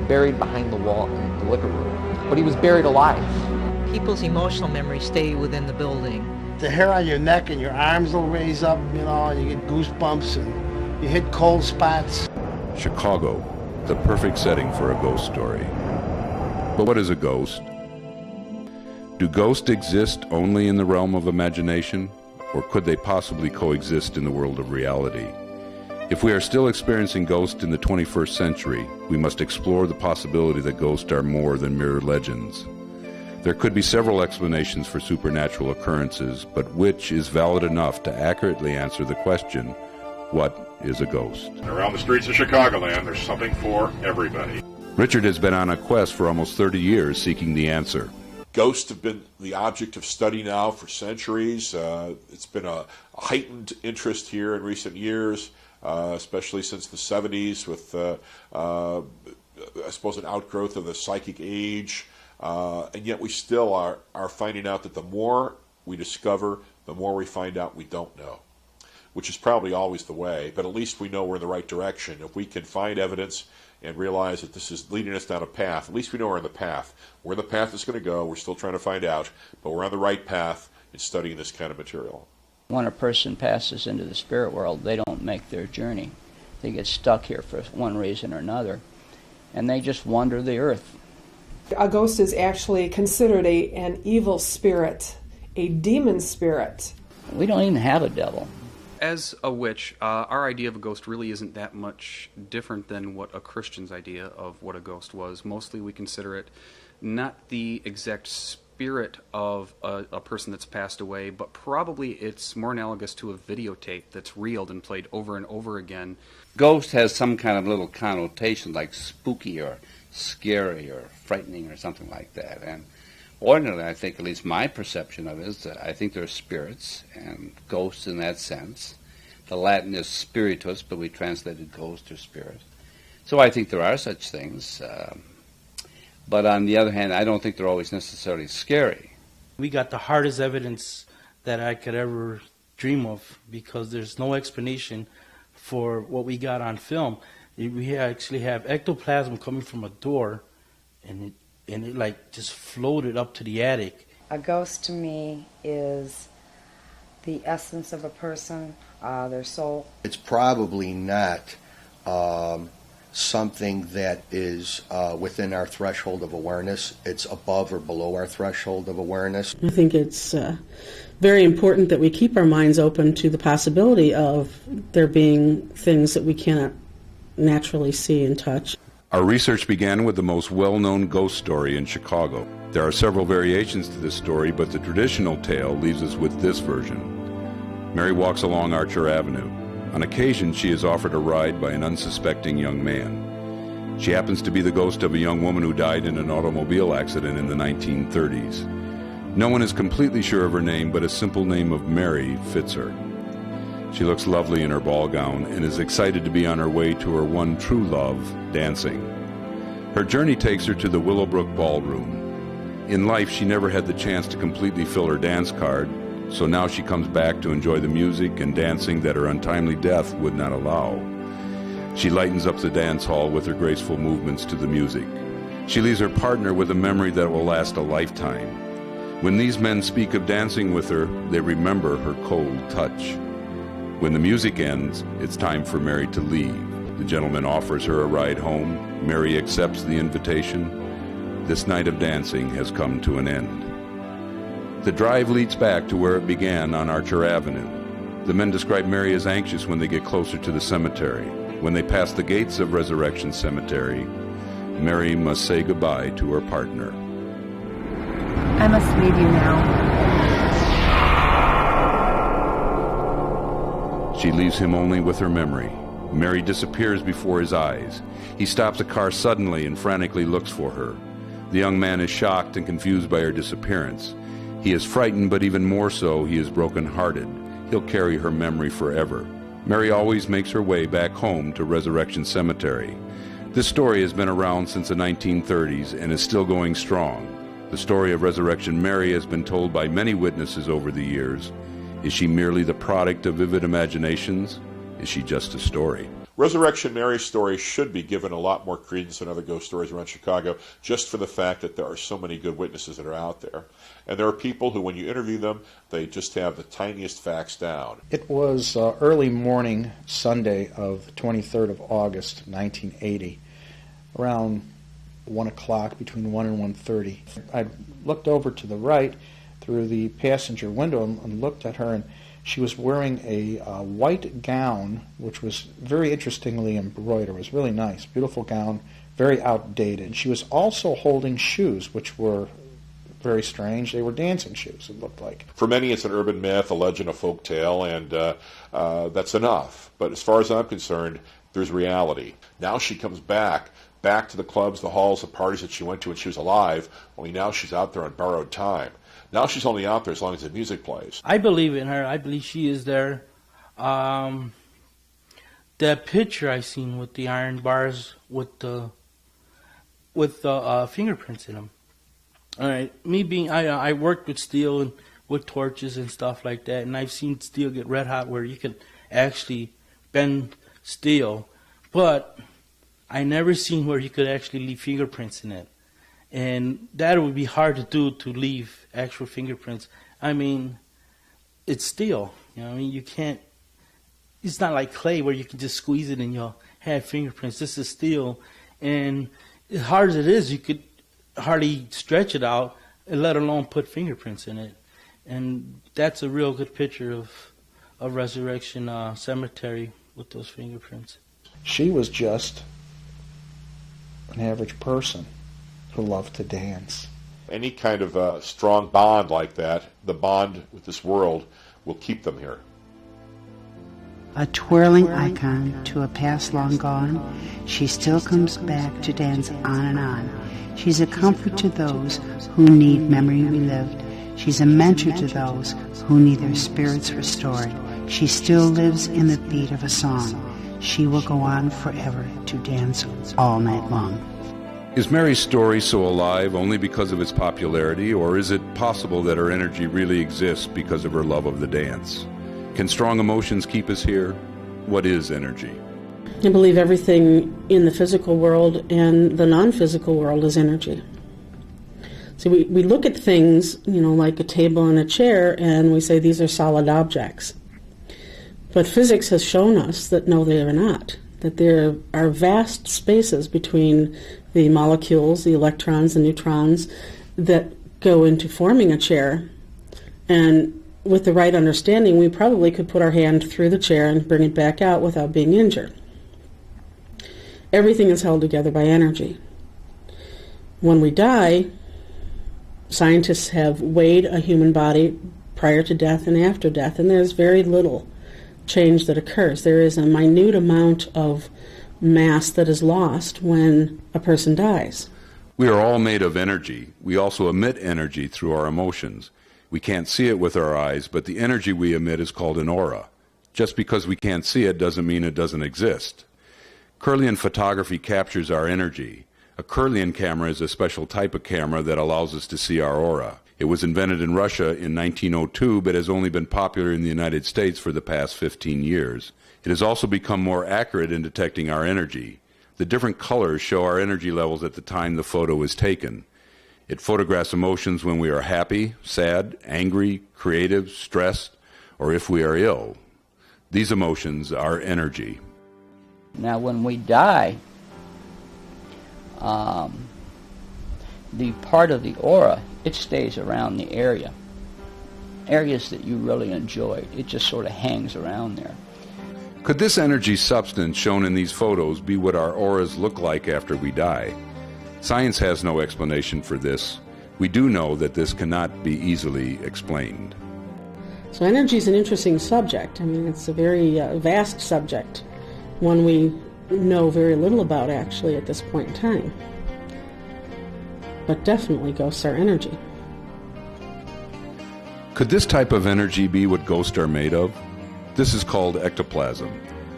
buried behind the wall in the liquor room. But he was buried alive. People's emotional memories stay within the building. The hair on your neck and your arms will raise up, and you get goosebumps and you hit cold spots. Chicago, the perfect setting for a ghost story. But what is a ghost? Do ghosts exist only in the realm of imagination, or could they possibly coexist in the world of reality? If we are still experiencing ghosts in the 21st century, we must explore the possibility that ghosts are more than mere legends. There could be several explanations for supernatural occurrences, but which is valid enough to accurately answer the question, what is a ghost? Around the streets of Chicagoland, there's something for everybody. Richard has been on a quest for almost 30 years seeking the answer. Ghosts have been the object of study now for centuries. It's been a heightened interest here in recent years, especially since the 70s with, I suppose, an outgrowth of the psychic age. And yet we still are finding out that the more we discover, the more we find out we don't know, which is probably always the way, but at least we know we're in the right direction. If we can find evidence and realize that this is leading us down a path, at least we know we're in the path. Where the path is going to go, we're still trying to find out, but we're on the right path in studying this kind of material. When a person passes into the spirit world, they don't make their journey. They get stuck here for one reason or another, and they just wander the earth. A ghost is actually considered an evil spirit, a demon spirit. We don't even have a devil. As a witch, our idea of a ghost really isn't that much different than what a Christian's idea of what a ghost was. Mostly we consider it not the exact spirit of a person that's passed away, but probably it's more analogous to a videotape that's reeled and played over and over again. Ghost has some kind of little connotation like spooky or scary or frightening or something like that. And ordinarily, I think, at least my perception of it is that I think there are spirits and ghosts in that sense. The Latin is spiritus, but we translated ghost or spirit. So I think there are such things. But on the other hand, I don't think they're always necessarily scary. We got the hardest evidence that I could ever dream of because there's no explanation for what we got on film. We actually have ectoplasm coming from a door, and it like just floated up to the attic. A ghost to me is the essence of a person, their soul. It's probably not something that is within our threshold of awareness. It's above or below our threshold of awareness. I think it's very important that we keep our minds open to the possibility of there being things that we cannot naturally see and touch. Our research began with the most well-known ghost story in Chicago. There are several variations to this story, but the traditional tale leaves us with this version. Mary walks along Archer Avenue. On occasion, she is offered a ride by an unsuspecting young man. She happens to be the ghost of a young woman who died in an automobile accident in the 1930s. No one is completely sure of her name, but a simple name of Mary fits her. She looks lovely in her ball gown and is excited to be on her way to her one true love, dancing. Her journey takes her to the Willowbrook Ballroom. In life, she never had the chance to completely fill her dance card, so now she comes back to enjoy the music and dancing that her untimely death would not allow. She lightens up the dance hall with her graceful movements to the music. She leaves her partner with a memory that will last a lifetime. When these men speak of dancing with her, they remember her cold touch. When the music ends, it's time for Mary to leave. The gentleman offers her a ride home. Mary accepts the invitation. This night of dancing has come to an end. The drive leads back to where it began on Archer Avenue. The men describe Mary as anxious when they get closer to the cemetery. When they pass the gates of Resurrection Cemetery, Mary must say goodbye to her partner. I must leave you now. She leaves him only with her memory. Mary disappears before his eyes. He stops a car suddenly and frantically looks for her. The young man is shocked and confused by her disappearance. He is frightened, but even more so, he is broken-hearted. He'll carry her memory forever. Mary always makes her way back home to Resurrection Cemetery. This story has been around since the 1930s and is still going strong. The story of Resurrection Mary has been told by many witnesses over the years. Is she merely the product of vivid imaginations? Is she just a story? Resurrection Mary's story should be given a lot more credence than other ghost stories around Chicago, just for the fact that there are so many good witnesses that are out there. And there are people who, when you interview them, they just have the tiniest facts down. It was early morning, Sunday of the 23rd of August, 1980, around 1 o'clock, between 1 and 1:30. I looked over to the right through the passenger window and looked at her, and she was wearing a white gown, which was very interestingly embroidered. It was really nice, beautiful gown, very outdated. She was also holding shoes, which were very strange. They were dancing shoes, it looked like. For many, it's an urban myth, a legend, a folk tale, and that's enough. But as far as I'm concerned, there's reality. Now she comes back to the clubs, the halls, the parties that she went to when she was alive, only now she's out there on borrowed time. Now she's only out there as long as the music plays. I believe in her. I believe she is there. That picture I seen with the iron bars with the fingerprints in them. All right, me being I worked with steel and with torches and stuff like that, and I've seen steel get red hot where you can actually bend steel, but I never seen where you could actually leave fingerprints in it. And that would be hard to do, to leave actual fingerprints. I mean, it's steel. You know what I mean? You can't, it's not like clay where you can just squeeze it and you'll have fingerprints. This is steel. And as hard as it is, you could hardly stretch it out, let alone put fingerprints in it. And that's a real good picture of Resurrection Cemetery with those fingerprints. She was just an average person who loved to dance. Any kind of strong bond like that, the bond with this world, will keep them here. A twirling icon to a past long gone, she still comes back to dance on and on. She's a comfort to those who need memory relived. She's a mentor to those who need their spirits restored. She still lives in the beat of a song. She will go on forever to dance all night long. Is Mary's story so alive only because of its popularity, or is it possible that her energy really exists because of her love of the dance? Can strong emotions keep us here? What is energy? I believe everything in the physical world and the non-physical world is energy. So we look at things, like a table and a chair, and we say these are solid objects. But physics has shown us that no, they are not. That there are vast spaces between the molecules, the electrons, the neutrons, that go into forming a chair. And with the right understanding, we probably could put our hand through the chair and bring it back out without being injured. Everything is held together by energy. When we die, scientists have weighed a human body prior to death and after death, and there's very little change that occurs. There is a minute amount of mass that is lost when a person dies. We are all made of energy. We also emit energy through our emotions. We can't see it with our eyes, but the energy we emit is called an aura. Just because we can't see it doesn't mean it doesn't exist. Kirlian photography captures our energy. A Kirlian camera is a special type of camera that allows us to see our aura. It was invented in Russia in 1902, but has only been popular in the United States for the past 15 years. It has also become more accurate in detecting our energy. The different colors show our energy levels at the time the photo is taken. It photographs emotions when we are happy, sad, angry, creative, stressed, or if we are ill. These emotions are energy. Now, when we die, the part of the aura, it stays around the area. Areas that you really enjoy, it just sort of hangs around there. Could this energy substance shown in these photos be what our auras look like after we die? Science has no explanation for this. We do know that this cannot be easily explained. So energy is an interesting subject. I mean, it's a very vast subject, one we know very little about actually at this point in time. But definitely ghosts are energy. Could this type of energy be what ghosts are made of? This is called ectoplasm.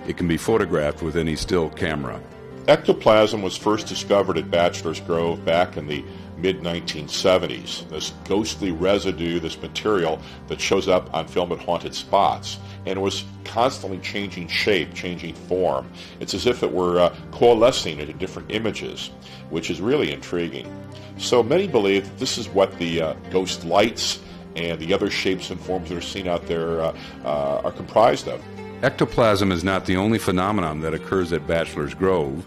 It can be photographed with any still camera. Ectoplasm was first discovered at Bachelor's Grove back in the mid-1970s. This ghostly residue, this material that shows up on film at haunted spots, and it was constantly changing shape, changing form. It's as if it were coalescing into different images, which is really intriguing. So many believe that this is what the ghost lights and the other shapes and forms that are seen out there are comprised of. Ectoplasm is not the only phenomenon that occurs at Bachelor's Grove.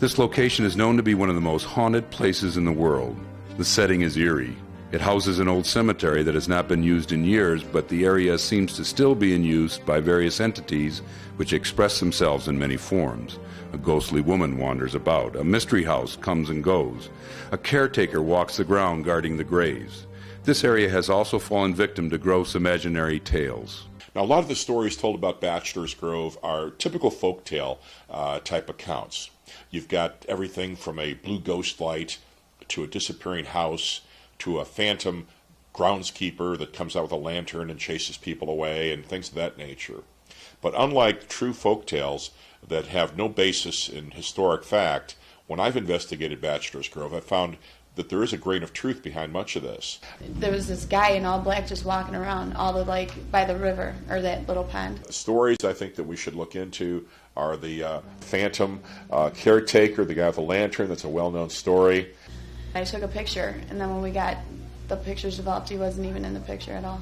This location is known to be one of the most haunted places in the world. The setting is eerie. It houses an old cemetery that has not been used in years, but the area seems to still be in use by various entities which express themselves in many forms. A ghostly woman wanders about. A mystery house comes and goes. A caretaker walks the ground guarding the graves. This area has also fallen victim to gross imaginary tales. Now, a lot of the stories told about Bachelor's Grove are typical folktale type accounts. You've got everything from a blue ghost light to a disappearing house to a phantom groundskeeper that comes out with a lantern and chases people away and things of that nature. But unlike true folktales that have no basis in historic fact, when I've investigated Bachelor's Grove, I've found that there is a grain of truth behind much of this. There was this guy in all black just walking around all the, by the river or that little pond. Stories I think that we should look into are the phantom caretaker, the guy with the lantern. That's a well-known story. I took a picture, and then when we got the pictures developed, he wasn't even in the picture at all.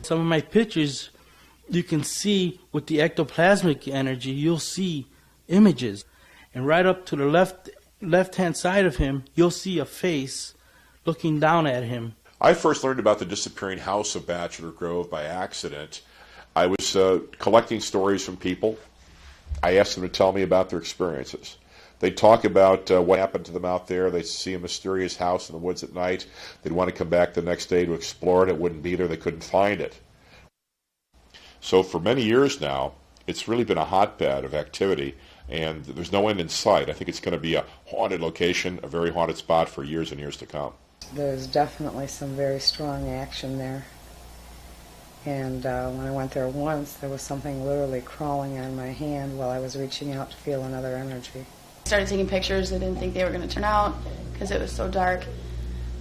Some of my pictures, you can see with the ectoplasmic energy, you'll see images. And right up to the left-hand side of him, you'll see a face looking down at him. I first learned about the disappearing house of Bachelor Grove by accident. I was collecting stories from people. I asked them to tell me about their experiences. They'd talk about what happened to them out there. They'd see a mysterious house in the woods at night. They'd want to come back the next day to explore it. It wouldn't be there. They couldn't find it. So for many years now, it's really been a hotbed of activity, and there's no end in sight. I think it's going to be a haunted location, a very haunted spot for years and years to come. There's definitely some very strong action there. And when I went there once, there was something literally crawling on my hand while I was reaching out to feel another energy. I started taking pictures. I didn't think they were going to turn out because it was so dark.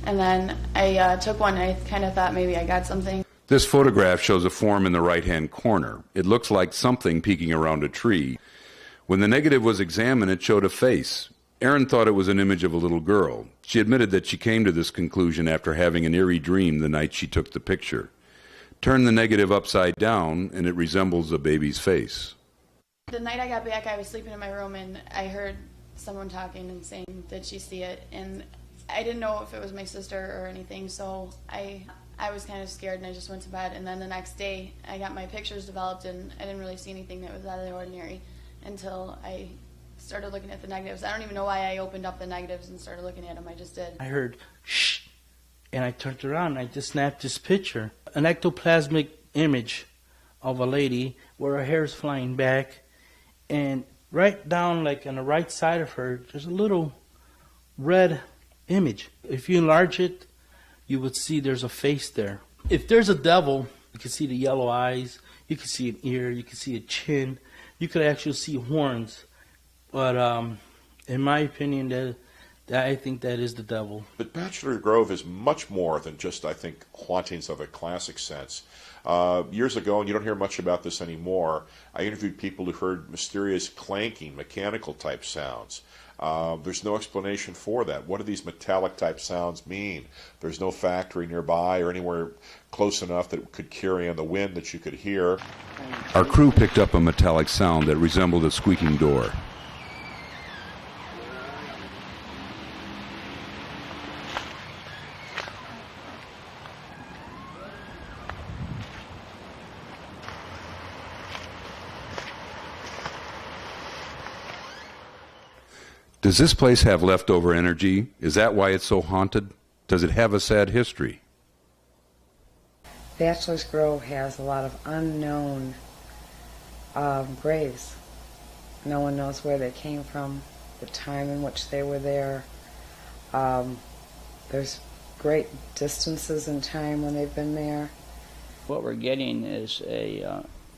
And then I took one, and I kind of thought maybe I got something. This photograph shows a form in the right-hand corner. It looks like something peeking around a tree. When the negative was examined, it showed a face. Erin thought it was an image of a little girl. She admitted that she came to this conclusion after having an eerie dream the night she took the picture. Turn the negative upside down, and it resembles a baby's face. The night I got back, I was sleeping in my room, and I heard someone talking and saying, "Did she see it?" And I didn't know if it was my sister or anything, so I was kind of scared, and I just went to bed. And then the next day, I got my pictures developed, and I didn't really see anything that was out of the ordinary until I started looking at the negatives. I don't even know why I opened up the negatives and started looking at them. I just did. I heard, shh, and I turned around, and I just snapped this picture. An ectoplasmic image of a lady where her hair is flying back, and right down, like on the right side of her, there's a little red image. If you enlarge it, you would see there's a face there. If there's a devil, you can see the yellow eyes, you can see an ear, you can see a chin, you could actually see horns. But in my opinion, I think that is the devil. But Bachelor Grove is much more than just, I think, hauntings of a classic sense. Years ago, and you don't hear much about this anymore, I interviewed people who heard mysterious clanking, mechanical type sounds. There's no explanation for that. What do these metallic type sounds mean? There's no factory nearby or anywhere close enough that it could carry on the wind that you could hear. Our crew picked up a metallic sound that resembled a squeaking door. Does this place have leftover energy? Is that why it's so haunted? Does it have a sad history? Bachelor's Grove has a lot of unknown graves. No one knows where they came from, the time in which they were there. There's great distances in time when they've been there. What we're getting is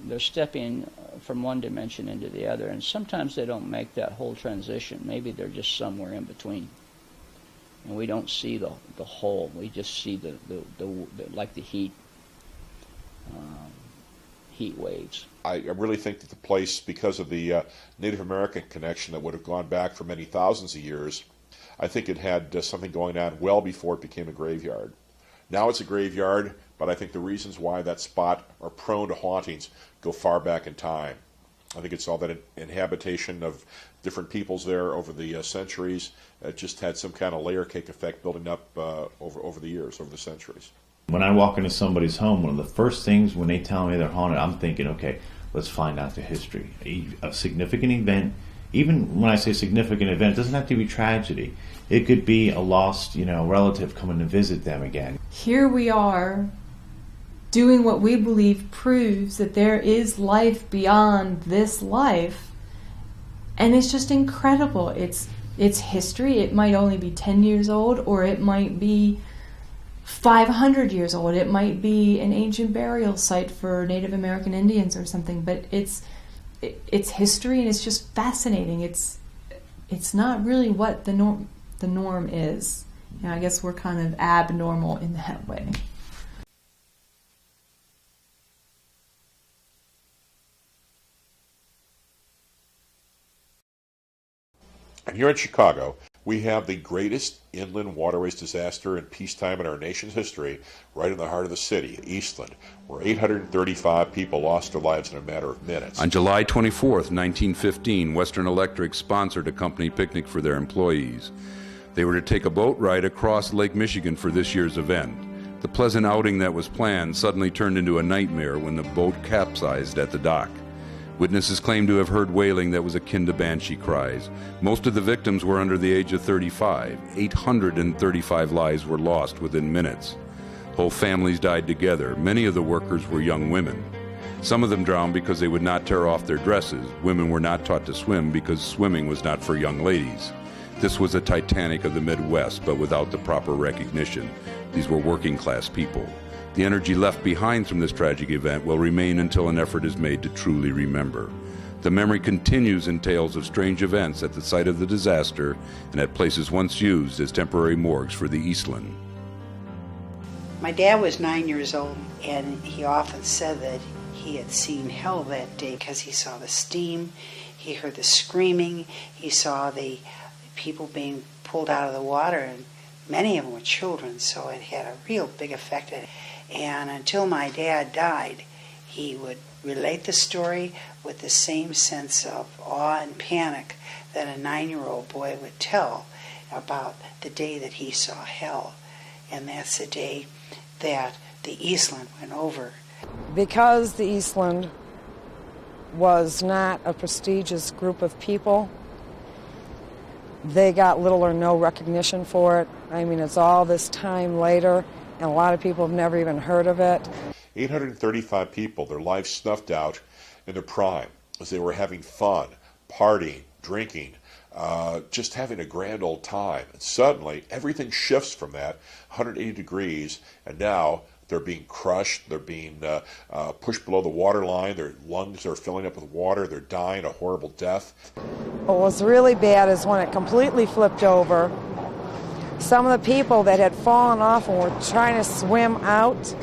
they're stepping from one dimension into the other, and sometimes they don't make that whole transition. Maybe they're just somewhere in between, and we don't see the whole. We just see the like the heat waves. I really think that the place, because of the Native American connection that would have gone back for many thousands of years, I think it had something going on well before it became a graveyard. Now it's a graveyard, but I think the reasons why that spot are prone to hauntings go far back in time. I think it's all that inhabitation of different peoples there over the centuries. It just had some kind of layer cake effect building up over the years, over the centuries. When I walk into somebody's home, one of the first things when they tell me they're haunted, I'm thinking, okay, let's find out the history. A significant event, even when I say significant event, it doesn't have to be tragedy. It could be a lost, relative coming to visit them again. Here we are doing what we believe proves that there is life beyond this life, and it's just incredible. It's history. It might only be 10 years old, or it might be 500 years old. It might be an ancient burial site for Native American Indians or something, but it's history, and it's just fascinating. It's not really what the norm is. I guess we're kind of abnormal in that way. And here in Chicago, we have the greatest inland waterways disaster in peacetime in our nation's history, right in the heart of the city, Eastland, where 835 people lost their lives in a matter of minutes. On July 24th, 1915, Western Electric sponsored a company picnic for their employees. They were to take a boat ride across Lake Michigan for this year's event. The pleasant outing that was planned suddenly turned into a nightmare when the boat capsized at the dock. Witnesses claim to have heard wailing that was akin to banshee cries. Most of the victims were under the age of 35. 835 lives were lost within minutes. Whole families died together. Many of the workers were young women. Some of them drowned because they would not tear off their dresses. Women were not taught to swim because swimming was not for young ladies. This was a Titanic of the Midwest, but without the proper recognition. These were working-class people. The energy left behind from this tragic event will remain until an effort is made to truly remember. The memory continues in tales of strange events at the site of the disaster and at places once used as temporary morgues for the Eastland. My dad was 9 years old, and he often said that he had seen hell that day because he saw the steam, he heard the screaming, he saw the people being pulled out of the water, and many of them were children, so it had a real big effect. And until my dad died, he would relate the story with the same sense of awe and panic that a 9-year-old boy would tell about the day that he saw hell. And that's the day that the Eastland went over. Because the Eastland was not a prestigious group of people, they got little or no recognition for it. I mean, it's all this time later, and a lot of people have never even heard of it. 835 people, their lives snuffed out in their prime as they were having fun, partying, drinking, just having a grand old time. And suddenly, everything shifts from that 180 degrees, and now they're being crushed, they're being pushed below the water line, their lungs are filling up with water, they're dying a horrible death. What was really bad is when it completely flipped over, some of the people that had fallen off and were trying to swim out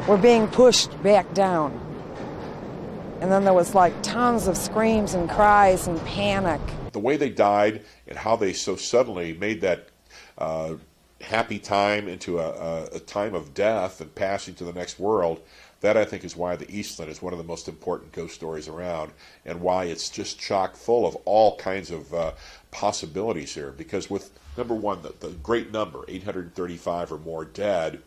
were being pushed back down. And then there was like tons of screams and cries and panic. The way they died and how they so suddenly made that happy time into a time of death and passing to the next world, that I think is why the Eastland is one of the most important ghost stories around, and why it's just chock full of all kinds of possibilities here. Because with, number one, the great number, 835 or more dead,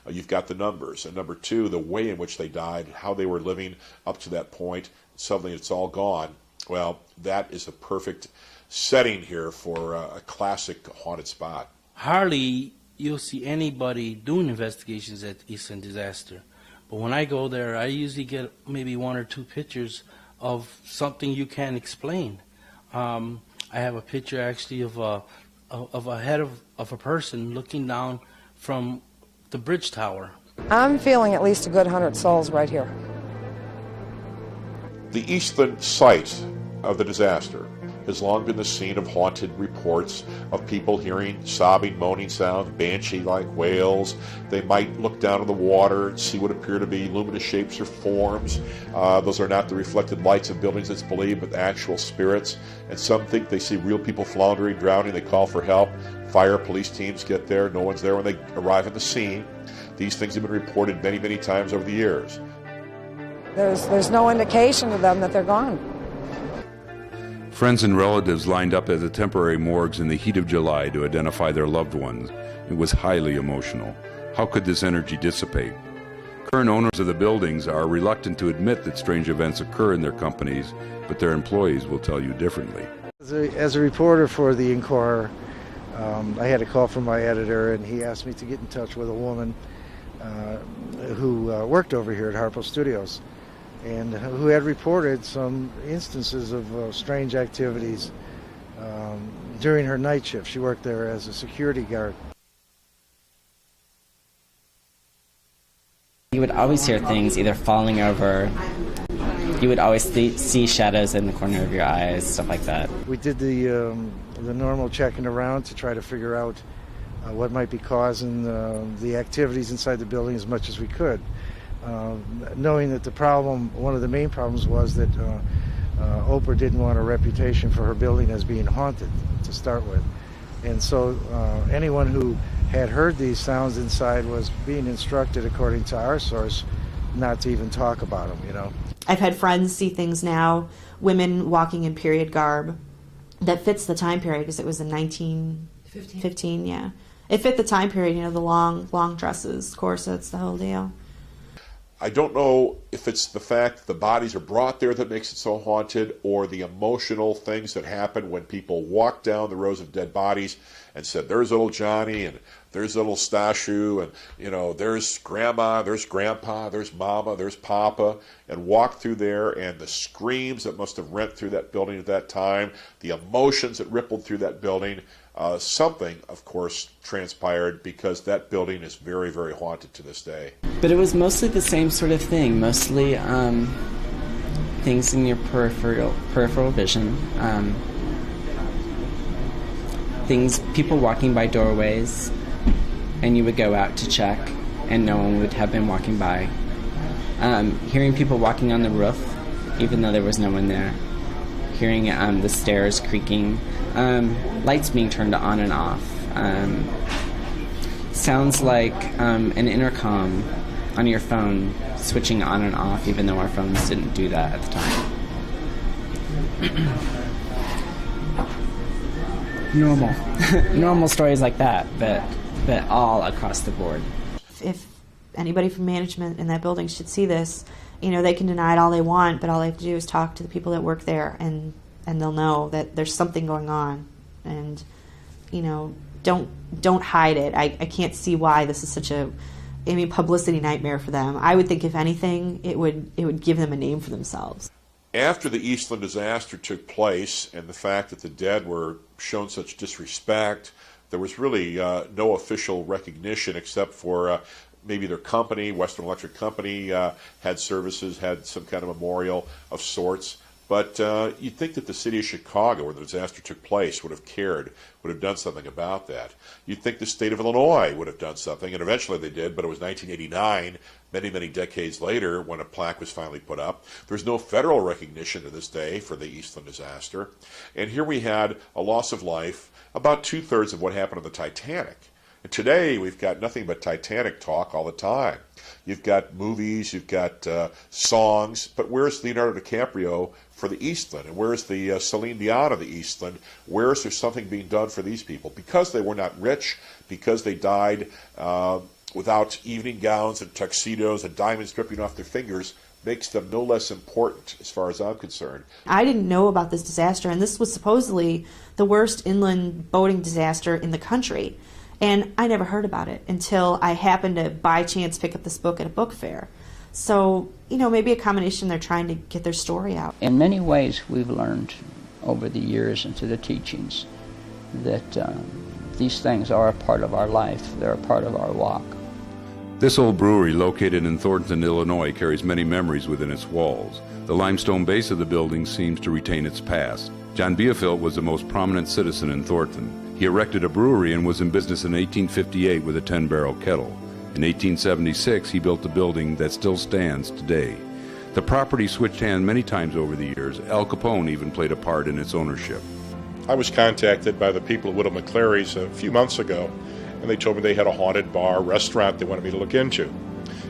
you've got the numbers. And number two, the way in which they died, how they were living up to that point, suddenly it's all gone. Well, that is a perfect setting here for a classic haunted spot. Hardly you'll see anybody doing investigations at Eastland disaster. But when I go there, I usually get maybe 1 or 2 pictures of something you can't explain. I have a picture actually of a head of a person looking down from the bridge tower. I'm feeling at least a good 100 souls right here. The Eastland site of the disaster has long been the scene of haunted reports of people hearing sobbing, moaning sounds, banshee-like wails. They might look down at the water and see what appear to be luminous shapes or forms. Those are not the reflected lights of buildings, it's believed, but actual spirits. And some think they see real people floundering, drowning. They call for help. Fire, police teams get there. No one's there when they arrive at the scene. These things have been reported many, many times over the years. There's no indication to them that they're gone. Friends and relatives lined up at the temporary morgues in the heat of July to identify their loved ones. It was highly emotional. How could this energy dissipate? Current owners of the buildings are reluctant to admit that strange events occur in their companies, but their employees will tell you differently. As a reporter for the Inquirer, I had a call from my editor, and he asked me to get in touch with a woman who worked over here at Harpo Studios, and who had reported some instances of strange activities during her night shift. She worked there as a security guard. You would always hear things either falling over. You would always see shadows in the corner of your eyes, stuff like that. We did the normal checking around to try to figure out what might be causing the activities inside the building as much as we could. Knowing that one of the main problems was that Oprah didn't want a reputation for her building as being haunted to start with. And so anyone who had heard these sounds inside was being instructed, according to our source, not to even talk about them, you know. I've had friends see things now, women walking in period garb, that fits the time period, because it was in 1915, yeah. It fit the time period, you know, the long dresses, corsets, the whole deal. I don't know if it's the fact that the bodies are brought there that makes it so haunted, or the emotional things that happen when people walk down the rows of dead bodies and said, there's little Johnny, and there's little Stashu, and, you know, there's Grandma, there's Grandpa, there's Mama, there's Papa, and walk through there, and the screams that must have rent through that building at that time, the emotions that rippled through that building. Something, of course, transpired, because that building is very, very haunted to this day. But it was mostly the same sort of thing, mostly things in your peripheral vision, people walking by doorways, and you would go out to check, and no one would have been walking by. Hearing people walking on the roof, even though there was no one there. Hearing the stairs creaking, lights being turned on and off. Sounds like an intercom on your phone switching on and off, even though our phones didn't do that at the time. Normal stories like that, but all across the board. If anybody from management in that building should see this, you know, they can deny it all they want, but all they have to do is talk to the people that work there, and they'll know that there's something going on. And, you know, don't hide it. I can't see why this is such a publicity nightmare for them. I would think, if anything, it would give them a name for themselves. After the Eastland disaster took place, and the fact that the dead were shown such disrespect, there was really no official recognition, except for maybe their company, Western Electric Company, had services, had some kind of memorial of sorts. But you'd think that the city of Chicago, where the disaster took place, would have cared, would have done something about that. You'd think the state of Illinois would have done something, and eventually they did, but it was 1989, many, many decades later, when a plaque was finally put up. There's no federal recognition to this day for the Eastland disaster. And here we had a loss of life, about 2/3 of what happened on the Titanic. And today, we've got nothing but Titanic talk all the time. You've got movies, you've got songs, but where's Leonardo DiCaprio for the Eastland? And where's the Celine Dion of the Eastland? Where is there something being done for these people? Because they were not rich, because they died without evening gowns and tuxedos and diamonds dripping off their fingers, makes them no less important as far as I'm concerned. I didn't know about this disaster, and this was supposedly the worst inland boating disaster in the country. And I never heard about it until I happened to, by chance, pick up this book at a book fair. So, you know, maybe a combination, they're trying to get their story out. In many ways, we've learned over the years and through the teachings that these things are a part of our life. They're a part of our walk. This old brewery, located in Thornton, Illinois, carries many memories within its walls. The limestone base of the building seems to retain its past. John Biafelt was the most prominent citizen in Thornton. He erected a brewery and was in business in 1858 with a 10-barrel kettle. In 1876, he built the building that still stands today. The property switched hands many times over the years. Al Capone even played a part in its ownership. I was contacted by the people at Widow McClary's a few months ago, and they told me they had a haunted bar, restaurant they wanted me to look into.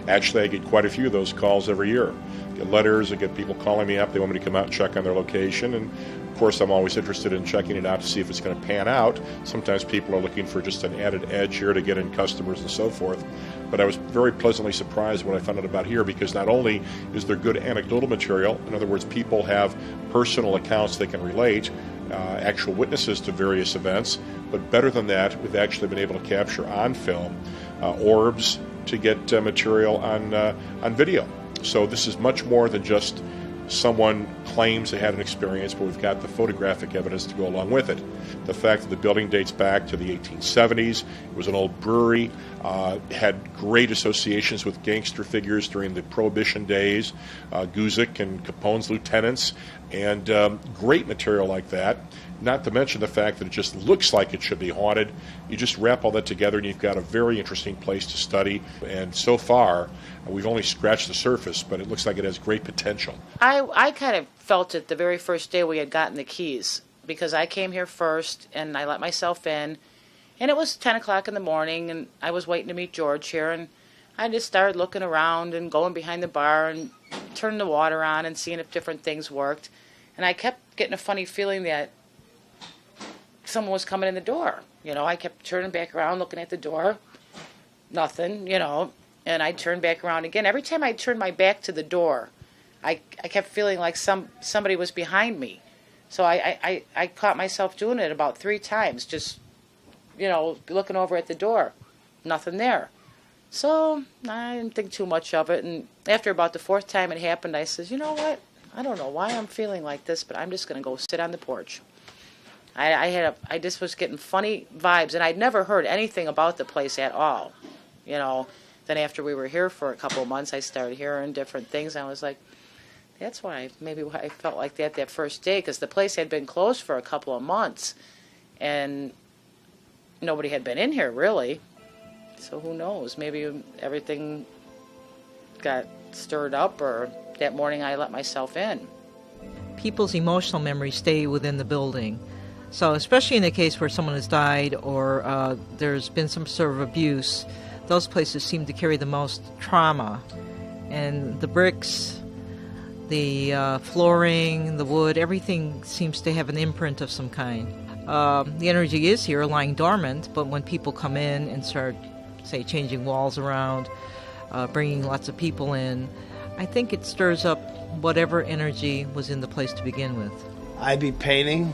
Actually, I get quite a few of those calls every year. I get letters, I get people calling me up, they want me to come out and check on their location, and of course I'm always interested in checking it out to see if it's going to pan out. Sometimes people are looking for just an added edge here to get in customers and so forth. But I was very pleasantly surprised when I found out about here, because not only is there good anecdotal material, in other words, people have personal accounts they can relate, actual witnesses to various events, but better than that, we've actually been able to capture on film orbs to get material on video. So this is much more than just someone claims they had an experience, but we've got the photographic evidence to go along with it. The fact that the building dates back to the 1870s, it was an old brewery, had great associations with gangster figures during the Prohibition days, Guzik and Capone's lieutenants, and great material like that. Not to mention the fact that it just looks like it should be haunted. You just wrap all that together and you've got a very interesting place to study. And so far, we've only scratched the surface, but it looks like it has great potential. I kind of felt it the very first day we had gotten the keys, because I came here first and I let myself in, and it was 10 o'clock in the morning, and I was waiting to meet George here, and I just started looking around and going behind the bar and turning the water on and seeing if different things worked. And I kept getting a funny feeling that someone was coming in the door. You know, I kept turning back around, looking at the door. Nothing, you know. And I'd turn back around again. Every time I turned my back to the door, I kept feeling like somebody was behind me. So I caught myself doing it about 3 times, just, you know, looking over at the door. Nothing there. So I didn't think too much of it. And after about the 4th time it happened, I said, you know what? I don't know why I'm feeling like this, but I'm just going to go sit on the porch. I just was getting funny vibes, and I'd never heard anything about the place at all, you know. Then after we were here for a couple of months, I started hearing different things, and I was like, that's why I felt like that first day, because the place had been closed for a couple of months, and nobody had been in here, really. So who knows, maybe everything got stirred up, or that morning I let myself in. People's emotional memories stay within the building. So especially in the case where someone has died or there's been some sort of abuse, those places seem to carry the most trauma. And the bricks, the flooring, the wood, everything seems to have an imprint of some kind. The energy is here lying dormant, but when people come in and start, say, changing walls around, bringing lots of people in, I think it stirs up whatever energy was in the place to begin with. I'd be painting,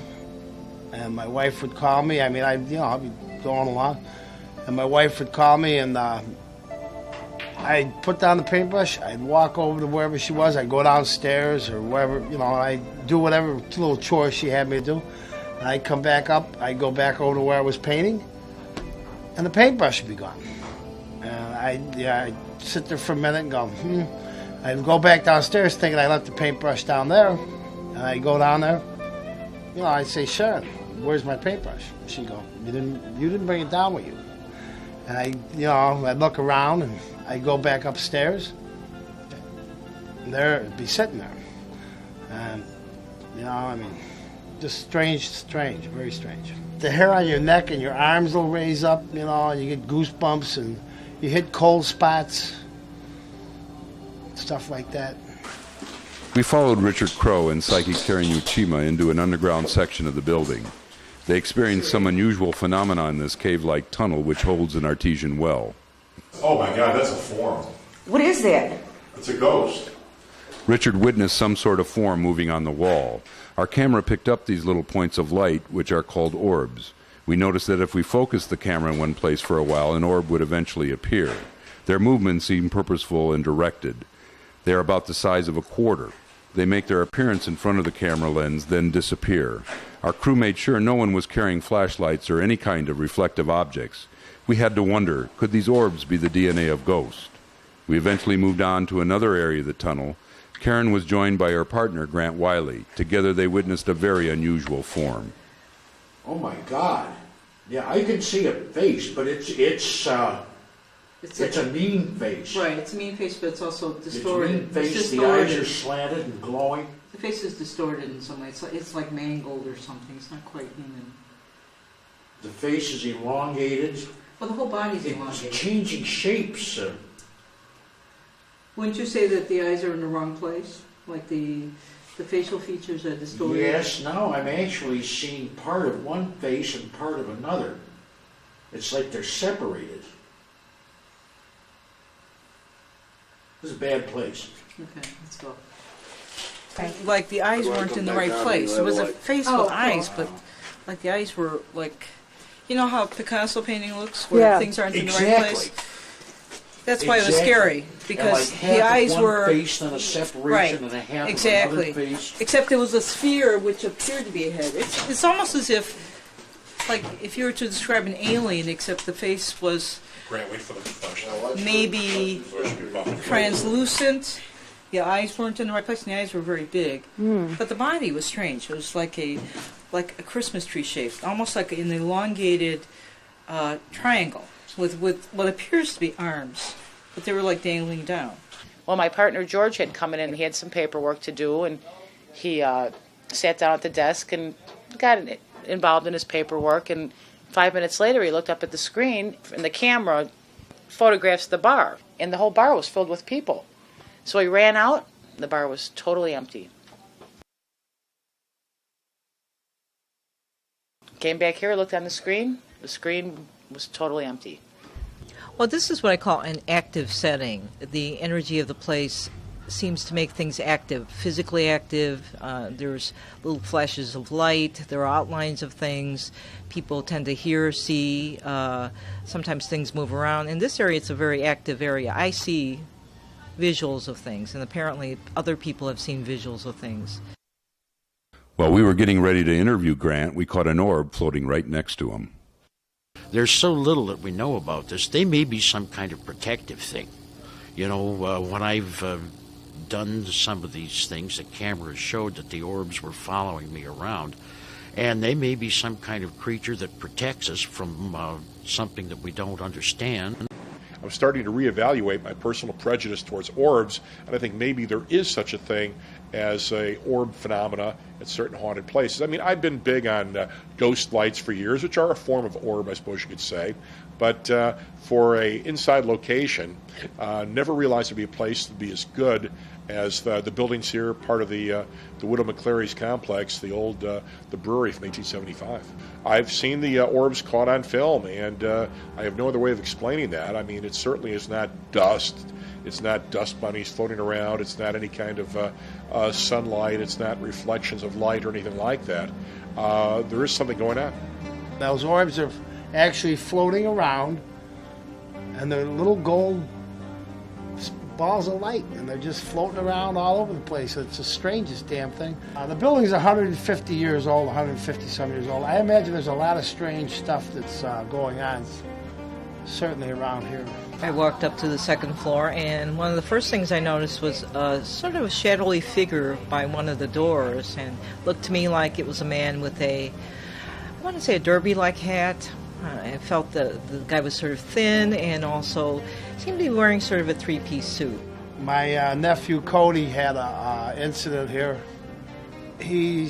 and my wife would call me. I mean, I'd be going along, and my wife would call me, and I'd put down the paintbrush. I'd walk over to wherever she was. I'd go downstairs or wherever, you know. I'd do whatever little chores she had me to do. And I'd come back up. I'd go back over to where I was painting, and the paintbrush would be gone. And I'd sit there for a minute and go, I'd go back downstairs thinking I left the paintbrush down there, and I'd go down there. You know, I'd say, Sharon, where's my paintbrush? She'd go, you didn't bring it down with you. And I'd look around, and I'd go back upstairs, and there it'd be sitting there. And, just strange, very strange. The hair on your neck and your arms will raise up, and you get goosebumps, and you hit cold spots, stuff like that. We followed Richard Crow and psychic Karen Uchima into an underground section of the building. They experienced some unusual phenomena in this cave-like tunnel which holds an artesian well. Oh my God, that's a form. What is that? It's a ghost. Richard witnessed some sort of form moving on the wall. Our camera picked up these little points of light, which are called orbs. We noticed that if we focused the camera in one place for a while, an orb would eventually appear. Their movements seem purposeful and directed. They are about the size of a quarter. They make their appearance in front of the camera lens, then disappear. Our crew made sure no one was carrying flashlights or any kind of reflective objects. We had to wonder, could these orbs be the DNA of ghosts? We eventually moved on to another area of the tunnel. Karen was joined by her partner, Grant Wiley. Together they witnessed a very unusual form. Oh my God. Yeah, I can see a face, but it's a mean face. Right, it's a mean face, but it's also distorted. It's a mean face, the eyes are slanted and glowing. The face is distorted in some way. It's like mangled or something. It's not quite human. The face is elongated. Well, the whole body's elongated. It's changing shapes. Wouldn't you say that the eyes are in the wrong place? Like the facial features are distorted? Yes, now I'm actually seeing part of one face and part of another. It's like they're separated. This is a bad place. Okay, let's go. Like the eyes weren't in the right place. It was a face with eyes, but like the eyes were like, you know how Picasso painting looks, where things aren't in the right place. That's why it was scary, because like the eyes were face and a separation right, and a half exactly. of another face. Except there was a sphere which appeared to be a head. It's almost as if, like, if you were to describe an alien, except the face was maybe translucent. The eyes weren't in the right place, and the eyes were very big. But the body was strange. It was like a Christmas tree shape, almost like an elongated triangle with what appears to be arms, but they were like dangling down. Well, my partner George had come in and he had some paperwork to do, and he sat down at the desk and got involved in his paperwork, and 5 minutes later he looked up at the screen, and the camera photographs the bar, and the whole bar was filled with people. So he ran out, the bar was totally empty. Came back here, looked on the screen was totally empty. Well, this is what I call an active setting. The energy of the place seems to make things active, physically active. There's little flashes of light. There are outlines of things. People tend to hear, see. Sometimes things move around. In this area, it's a very active area. I see visuals of things, and apparently other people have seen visuals of things. While we were getting ready to interview Grant, we caught an orb floating right next to him. There's so little that we know about this. They may be some kind of protective thing. You know, when I've done some of these things, the cameras showed that the orbs were following me around, and they may be some kind of creature that protects us from something that we don't understand. I'm starting to reevaluate my personal prejudice towards orbs, and I think maybe there is such a thing as a orb phenomena at certain haunted places. I mean, I've been big on ghost lights for years, which are a form of orb, I suppose you could say. But for a inside location, never realized it'd be a place to be as good as the buildings here, part of the Widow McClary's complex, the old the brewery from 1875. I've seen the orbs caught on film, and I have no other way of explaining that. I mean, it certainly is not dust. It's not dust bunnies floating around. It's not any kind of sunlight. It's not reflections of light or anything like that. There is something going on. Those orbs are actually floating around, and they're little gold balls of light, and they're just floating around all over the place. It's the strangest damn thing. The building's 150 years old, 150 some years old. I imagine there's a lot of strange stuff that's going on, certainly around here. I walked up to the second floor, and one of the first things I noticed was sort of a shadowy figure by one of the doors, and looked to me like it was a man with I want to say a derby-like hat. I felt the guy was sort of thin, and also seemed to be wearing sort of a three-piece suit. My nephew Cody had an incident here. He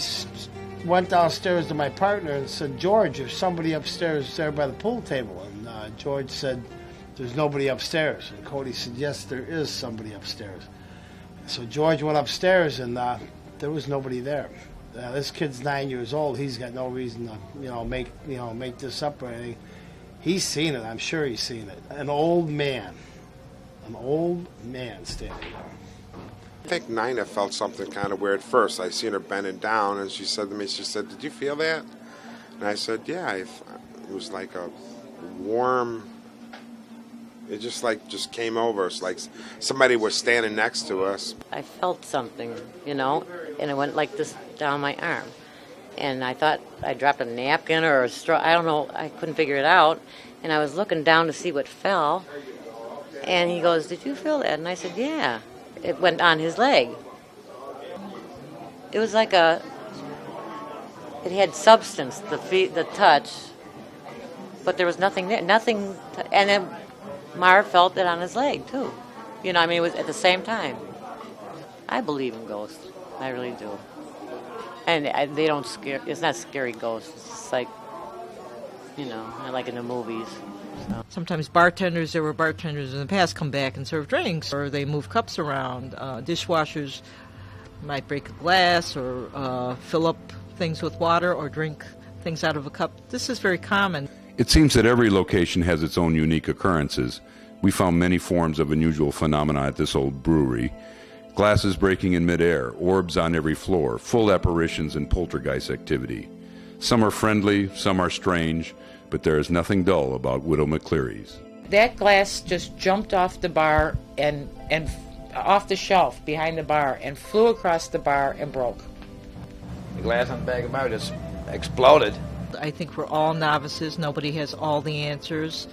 went downstairs to my partner and said, "George, there's somebody upstairs there by the pool table." And George said, "There's nobody upstairs." And Cody said, "Yes, there is somebody upstairs." So George went upstairs, and there was nobody there. This kid's 9 years old. He's got no reason to, make this up or anything. He's seen it. I'm sure he's seen it. An old man standing there. I think Nina felt something kind of weird first. I seen her bending down, and she said to me, "Did you feel that?" And I said, "Yeah." It was like a warm. It just came over us, like somebody was standing next to us. I felt something, and it went like this down my arm. and I thought I dropped a napkin or a straw. I don't know. I couldn't figure it out. And I was looking down to see what fell. And he goes, "Did you feel that?" And I said, "Yeah." It went on his leg. It was like it had substance, the touch, but there was nothing there. And then Marv felt it on his leg, too. You know, I mean, it was at the same time. I believe in ghosts. I really do. And they don't scare. It's not scary ghosts. It's like, you know, like in the movies. So. Sometimes there were bartenders in the past, come back and serve drinks, or they move cups around. Dishwashers might break a glass or fill up things with water or drink things out of a cup. This is very common. It seems that every location has its own unique occurrences. We found many forms of unusual phenomena at this old brewery. Glasses breaking in midair, orbs on every floor, full apparitions and poltergeist activity. Some are friendly, some are strange, but there is nothing dull about Widow McCleary's. That glass just jumped off the bar and off the shelf behind the bar and flew across the bar and broke. The glass on the bag of bar just exploded. I think we're all novices. Nobody has all the answers.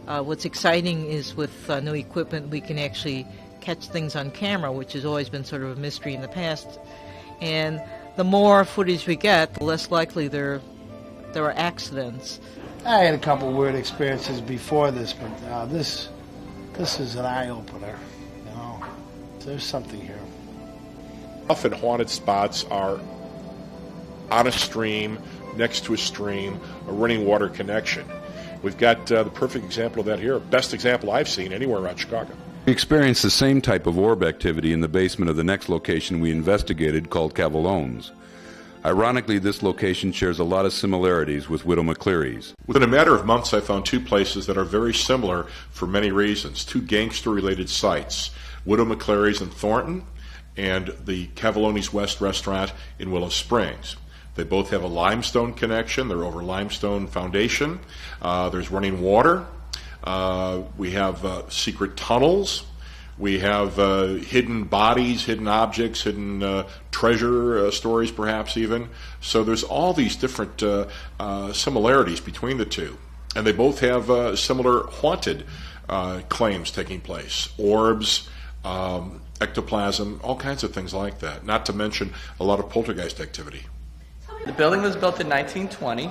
What's exciting is with new equipment, we can actually catch things on camera, which has always been sort of a mystery in the past. And the more footage we get, the less likely there are accidents. I had a couple weird experiences before this, but this is an eye-opener. You know, there's something here. Often haunted spots are on a stream, next to a stream, a running water connection. We've got the perfect example of that here, best example I've seen anywhere around Chicago. We experienced the same type of orb activity in the basement of the next location we investigated called Cavallone's. Ironically, this location shares a lot of similarities with Widow McCleary's. Within a matter of months, I found two places that are very similar for many reasons, two gangster-related sites, Widow McCleary's in Thornton and the Cavallone's West restaurant in Willow Springs. They both have a limestone connection. They're over limestone foundation. There's running water. We have secret tunnels. We have hidden bodies, hidden objects, hidden treasure stories perhaps even. So there's all these different similarities between the two. And they both have similar haunted claims taking place. Orbs, ectoplasm, all kinds of things like that. Not to mention a lot of poltergeist activity. The building was built in 1920.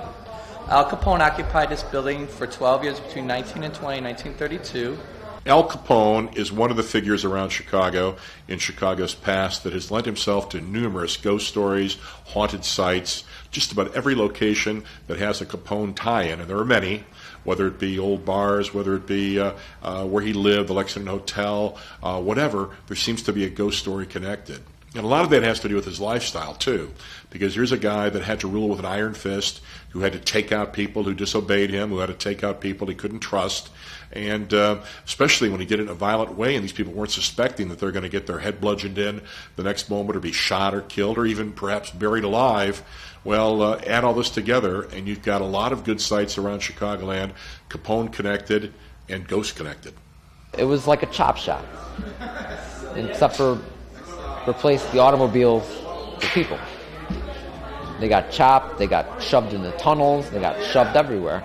Al Capone occupied this building for 12 years between 1920 and 1932. Al Capone is one of the figures around Chicago in Chicago's past that has lent himself to numerous ghost stories, haunted sites, just about every location that has a Capone tie-in, and there are many, whether it be old bars, whether it be where he lived, the Lexington Hotel, whatever, there seems to be a ghost story connected. And a lot of that has to do with his lifestyle, too, because here's a guy that had to rule with an iron fist, who had to take out people who disobeyed him, who had to take out people he couldn't trust, and especially when he did it in a violent way and these people weren't suspecting that they're going to get their head bludgeoned in the next moment or be shot or killed or even perhaps buried alive. Well, add all this together and you've got a lot of good sites around Chicagoland, Capone connected and ghost connected. It was like a chop shop, except for replace the automobiles with people. They got chopped, they got shoved in the tunnels, they got shoved everywhere.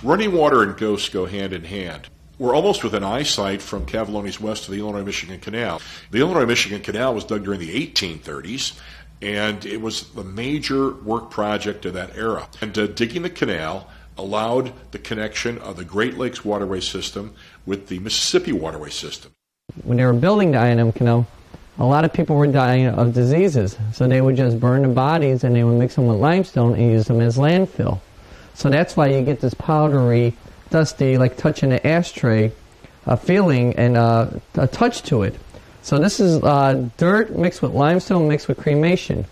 Running water and ghosts go hand in hand. We're almost within eyesight from Cavallone's West to the Illinois-Michigan Canal. The Illinois-Michigan Canal was dug during the 1830s, and it was the major work project of that era. And digging the canal allowed the connection of the Great Lakes waterway system with the Mississippi waterway system. When they were building the I&M Canal, a lot of people were dying of diseases, so they would just burn the bodies and they would mix them with limestone and use them as landfill. So that's why you get this powdery, dusty, like touching an ashtray feeling and a touch to it. So this is dirt mixed with limestone mixed with cremation.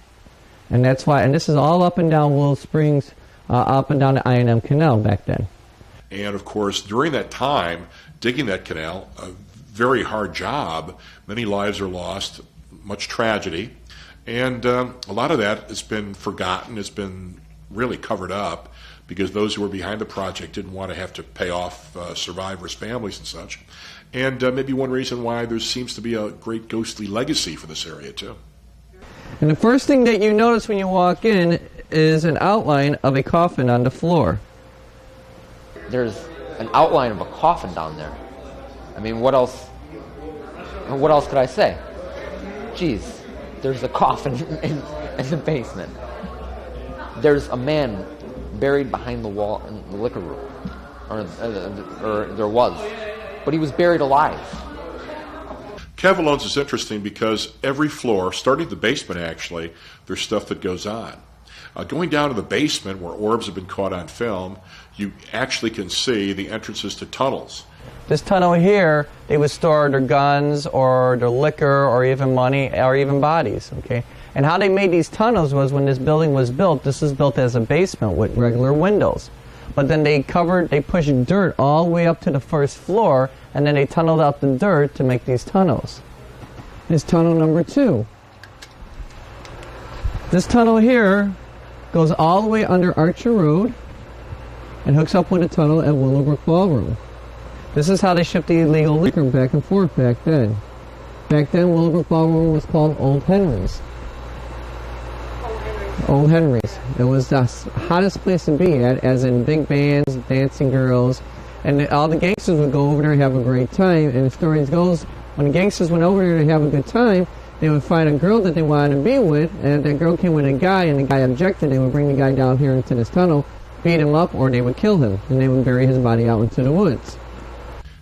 And that's why, and this is all up and down Willow Springs, up and down the I&M Canal back then. And of course, during that time, digging that canal, a very hard job, many lives are lost, much tragedy, and a lot of that has been forgotten, has been really covered up, because those who were behind the project didn't want to have to pay off survivors' families and such. And maybe one reason why there seems to be a great ghostly legacy for this area, too. And the first thing that you notice when you walk in is an outline of a coffin on the floor. There's an outline of a coffin down there. I mean, what else could I say? Geez, there's a coffin in the basement. There's a man buried behind the wall in the liquor room. Or there was. But he was buried alive. Cavalone's is interesting because every floor, starting at the basement actually, there's stuff that goes on. Going down to the basement where orbs have been caught on film, you actually can see the entrances to tunnels. This tunnel here, they would store their guns or their liquor or even money or even bodies, okay? And how they made these tunnels was when this building was built, this was built as a basement with regular windows. But then they pushed dirt all the way up to the first floor, and then they tunneled out the dirt to make these tunnels. This tunnel number 2. This tunnel here goes all the way under Archer Road and hooks up with a tunnel at Willowbrook Ballroom. This is how they shipped the illegal liquor back and forth back then. Back then, Willowbrook Ballroom was called Old Henry's. Old Henry's. It was the hottest place to be at, as in big bands, dancing girls, and all the gangsters would go over there and have a great time. And the story goes, when the gangsters went over there to have a good time, they would find a girl that they wanted to be with, and if that girl came with a guy and the guy objected, they would bring the guy down here into this tunnel, beat him up, or they would kill him, and they would bury his body out into the woods.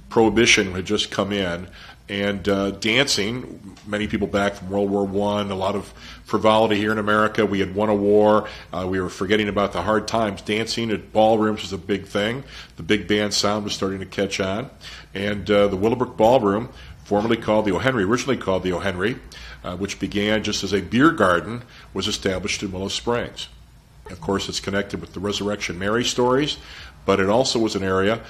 Prohibition had just come in, and dancing, many people back from World War I, a lot of frivolity here in America. We had won a war. We were forgetting about the hard times. Dancing at ballrooms was a big thing. The big band sound was starting to catch on. And the Willowbrook Ballroom, formerly called the O'Henry, originally called the O'Henry, which began just as a beer garden, was established in Willow Springs. Of course, it's connected with the Resurrection Mary stories, but it also was an area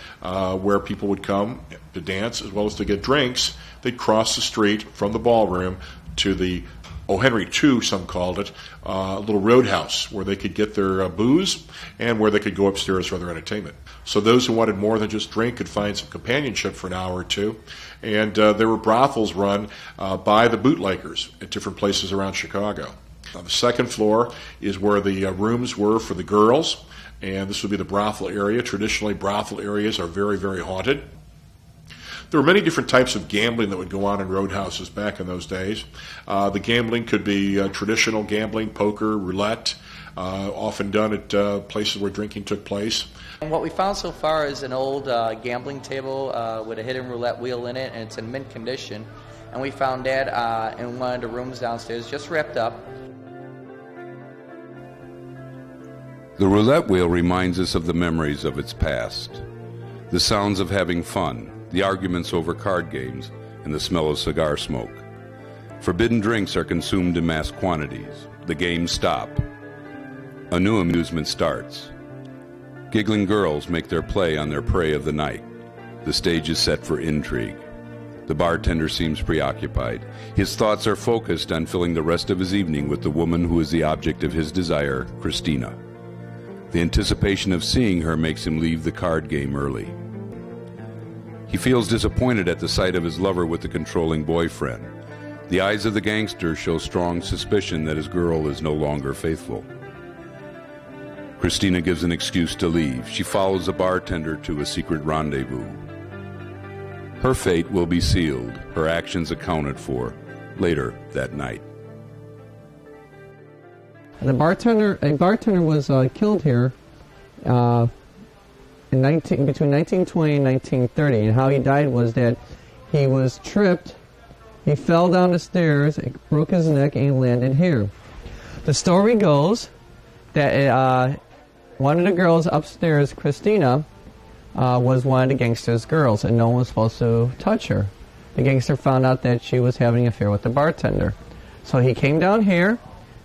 where people would come to dance as well as to get drinks. They'd cross the street from the ballroom to the O'Henry 2, some called it, a little roadhouse where they could get their booze and where they could go upstairs for their entertainment. So those who wanted more than just drink could find some companionship for an hour or two. And there were brothels run by the bootleggers at different places around Chicago. On the second floor is where the rooms were for the girls, and this would be the brothel area. Traditionally, brothel areas are very, very haunted. There were many different types of gambling that would go on in roadhouses back in those days. The gambling could be traditional gambling, poker, roulette, often done at places where drinking took place. And what we found so far is an old gambling table with a hidden roulette wheel in it, and it's in mint condition. And we found that in one of the rooms downstairs, just wrapped up. The roulette wheel reminds us of the memories of its past. The sounds of having fun, the arguments over card games, and the smell of cigar smoke. Forbidden drinks are consumed in mass quantities. The games stop. A new amusement starts. Giggling girls make their play on their prey of the night. The stage is set for intrigue. The bartender seems preoccupied. His thoughts are focused on filling the rest of his evening with the woman who is the object of his desire, Christina. The anticipation of seeing her makes him leave the card game early. He feels disappointed at the sight of his lover with the controlling boyfriend. The eyes of the gangster show strong suspicion that his girl is no longer faithful. Christina gives an excuse to leave. She follows the bartender to a secret rendezvous. Her fate will be sealed, her actions accounted for, later that night. A bartender was killed here between 1920 and 1930, and how he died was that he was tripped, he fell down the stairs, broke his neck, and landed here. The story goes that one of the girls upstairs, Christina, was one of the gangster's girls, and no one was supposed to touch her. The gangster found out that she was having an affair with the bartender. So he came down here,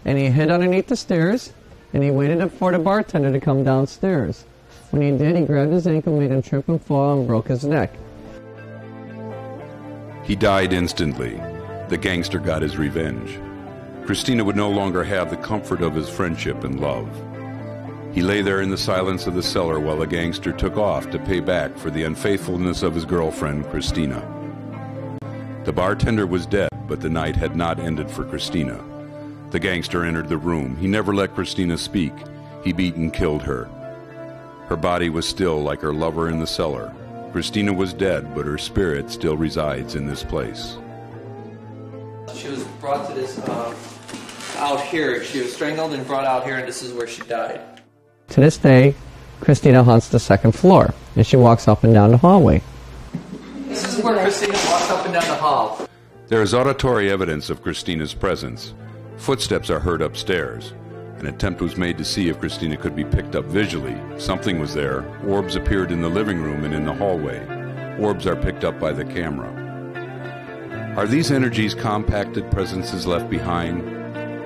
and he hid underneath the stairs, and he waited for the bartender to come downstairs. When he did, he grabbed his ankle, made him trip and fall, and broke his neck. He died instantly. The gangster got his revenge. Christina would no longer have the comfort of his friendship and love. He lay there in the silence of the cellar while the gangster took off to pay back for the unfaithfulness of his girlfriend, Christina. The bartender was dead, but the night had not ended for Christina. The gangster entered the room. He never let Christina speak. He beat and killed her. Her body was still like her lover in the cellar. Christina was dead, but her spirit still resides in this place. She was brought to this, out here. She was strangled and brought out here, and this is where she died. To this day, Christina haunts the second floor, and she walks up and down the hallway. This is where Christina walks up and down the hall. There is auditory evidence of Christina's presence. Footsteps are heard upstairs. An attempt was made to see if Christina could be picked up visually. Something was there. Orbs appeared in the living room and in the hallway. Orbs are picked up by the camera. Are these energies compacted presences left behind?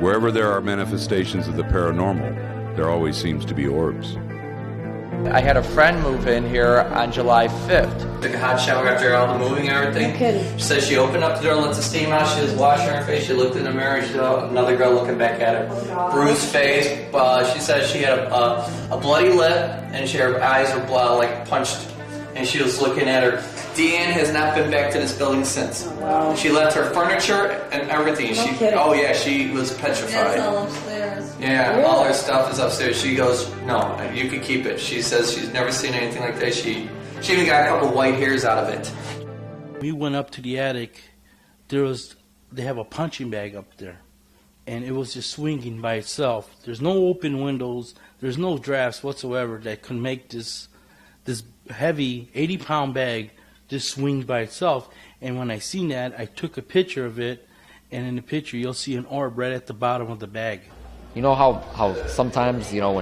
Wherever there are manifestations of the paranormal, there always seems to be orbs. I had a friend move in here on July 5th. Took a hot shower after all the moving and everything. Okay. She said she opened up the door, let the steam out, she was washing her face, she looked in the mirror, she saw another girl looking back at her. Bruised face, she said she had a bloody lip, and her eyes were like punched, and she was looking at her. Deanne has not been back to this building since. Wow. She left her furniture and everything. Oh yeah, she was petrified. That's all upstairs. Yeah, Really? all her stuff is upstairs. She goes, no, you can keep it. She says she's never seen anything like that. She even got a couple white hairs out of it. We went up to the attic. They have a punching bag up there, and it was just swinging by itself. There's no open windows. There's no drafts whatsoever that could make this heavy 80-pound bag just swing by itself. And when I seen that, I took a picture of it, and in the picture you'll see an orb right at the bottom of the bag. You know how sometimes, you know,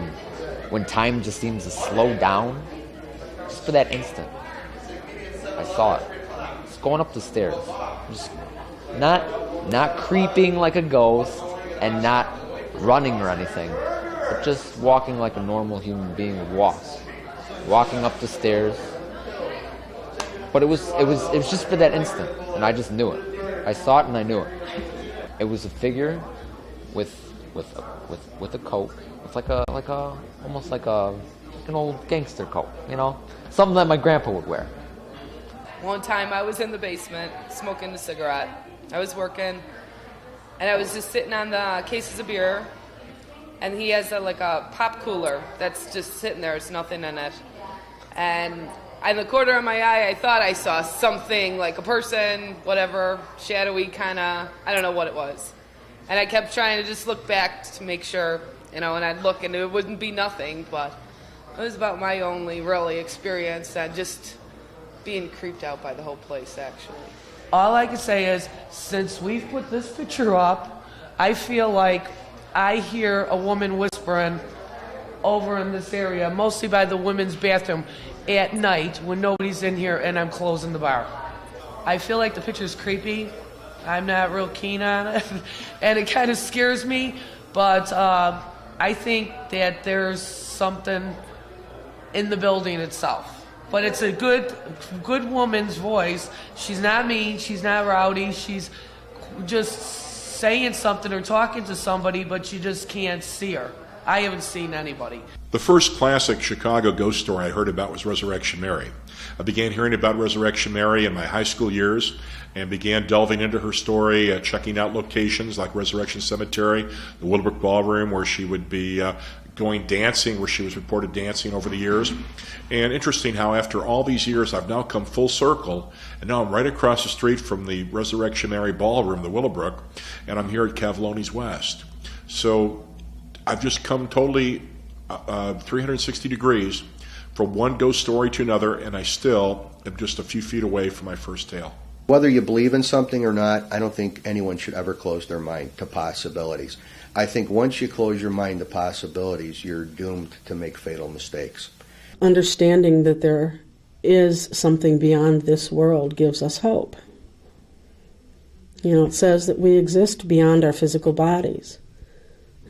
when time just seems to slow down? Just for that instant. I saw it. Just going up the stairs. Just not creeping like a ghost and not running or anything, but just walking like a normal human being walks. Walking up the stairs. But it was just for that instant, and I just knew it. I saw it and I knew it. It was a figure with a coat. It's like almost like an old gangster coat, you know? Something that my grandpa would wear. One time I was in the basement smoking a cigarette. I was working, and I was just sitting on the cases of beer, and he has a pop cooler that's just sitting there. There's nothing in it. And in the corner of my eye, I thought I saw something, like a person, whatever, shadowy kind of, I don't know what it was. And I kept trying to just look back to make sure, you know, and I'd look and it wouldn't be nothing, but it was about my only really experience and just being creeped out by the whole place, actually. All I can say is, since we've put this picture up, I feel like I hear a woman whispering over in this area, mostly by the women's bathroom, at night when nobody's in here and I'm closing the bar. I feel like the picture's creepy. I'm not real keen on it, and it kind of scares me, but I think that there's something in the building itself. But it's a good woman's voice. She's not mean, she's not rowdy, she's just saying something or talking to somebody, but you just can't see her. I haven't seen anybody. The first classic Chicago ghost story I heard about was Resurrection Mary. I began hearing about Resurrection Mary in my high school years and began delving into her story, checking out locations like Resurrection Cemetery, the Willowbrook Ballroom, where she would be going dancing, where she was reported dancing over the years. And interesting how after all these years I've now come full circle, and now I'm right across the street from the Resurrection Mary Ballroom, the Willowbrook, and I'm here at Cavalonis West. So I've just come totally 360 degrees from one ghost story to another, and I still am just a few feet away from my first tale. Whether you believe in something or not, I don't think anyone should ever close their mind to possibilities. I think once you close your mind to possibilities, you're doomed to make fatal mistakes. Understanding that there is something beyond this world gives us hope. You know, it says that we exist beyond our physical bodies,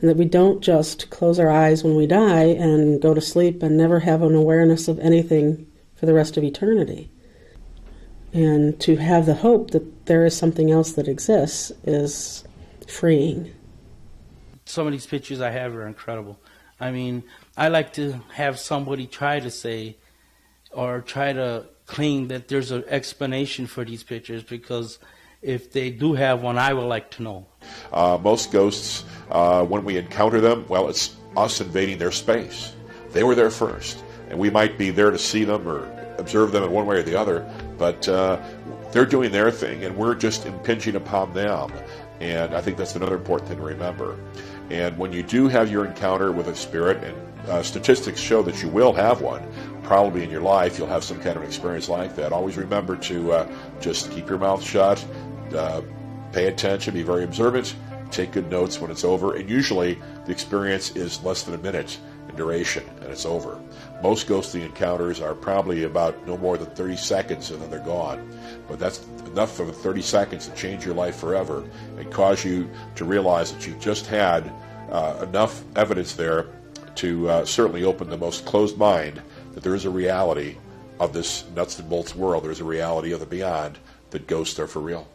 and that we don't just close our eyes when we die and go to sleep and never have an awareness of anything for the rest of eternity. And to have the hope that there is something else that exists is freeing. Some of these pictures I have are incredible. I mean, I like to have somebody try to say or try to claim that there's an explanation for these pictures, because if they do have one, I would like to know. Most ghosts, when we encounter them, well, it's us invading their space. They were there first, and we might be there to see them or observe them in one way or the other, but they're doing their thing, and we're just impinging upon them. And I think that's another important thing to remember. And when you do have your encounter with a spirit, and statistics show that you will have one, probably in your life you'll have some kind of experience like that. Always remember to just keep your mouth shut, pay attention, be very observant, take good notes when it's over, and usually the experience is less than a minute in duration, and it's over. Most ghostly encounters are probably about no more than 30 seconds, and then they're gone. But that's enough for 30 seconds to change your life forever and cause you to realize that you just had enough evidence there to certainly open the most closed mind that there is a reality of this nuts and bolts world. There's a reality of the beyond, that ghosts are for real.